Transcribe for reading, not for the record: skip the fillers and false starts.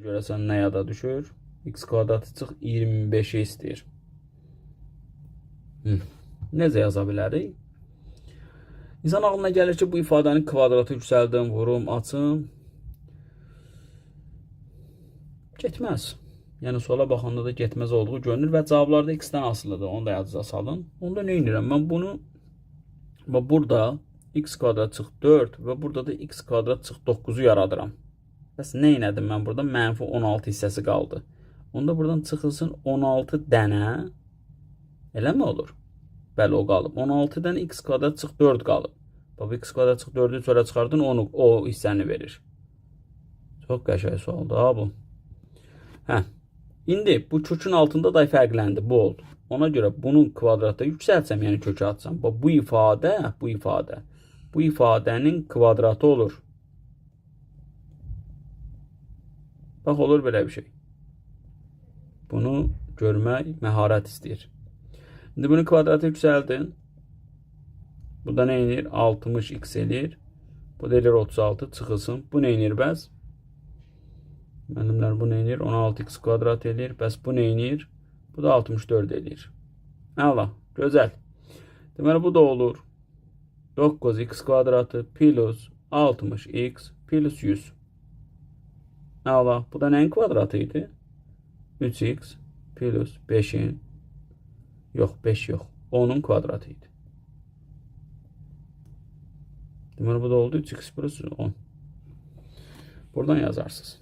Görəsən nə yada düşür? X kvadratı çıx 25-i istəyir. Necə yaza bilərik? İnsan ağlına gəlir ki, bu ifadəni kvadratı yüksəldim, vurum, açım. Getməz. Yəni sola baxanda da getməz olduğu görünür və cavablarda x-dən asılıdır. Onu da yadınıza salın. Onda nə edirəm? Mən bunu burada x kvadrat çıx 4 və burada da x kvadrat çıx 9-u yaradıram. Bəs nə elədim mən burada? Mənfi 16 hissəsi qaldı. Onda buradan çıxılsın 16 dənə. Eləmi olur? Bəli, o qalıb. 16 dənə x kvadrat çıx 4 qalıb. Bax, x kvadrat çıx 4-ü çölə çıxardın, o hissəni verir. Çox qəşəng sualdır ha bu. İndi bu kökün altında da fərqləndi, bu oldu. Ona görə bunun kvadratı yüksəltsəm, yəni kökü atsam, bu ifadənin kvadratı olur. Bax, olur belə bir şey. Bunu görmək məharət istəyir. İndi bunun kvadratı yüksəldin. Bu da nə edir? 60x edir. Bu da edir 36, çıxılsın. Bu nə edir bəs? Mənimlər bu nə edir? 16x kvadrat edir. Bəs bu nə edir? Bu da 64 edir. Allah, gözəl. Deməli, bu da olur. 9x kvadratı plus 60x plus 100. Allah, bu da nəyin kvadratı idi? 3x plus 5'in, yox 5 yox, 10'un kvadratı idi. Deməli, bu da oldu 3x plus 10. Buradan yazarsınız.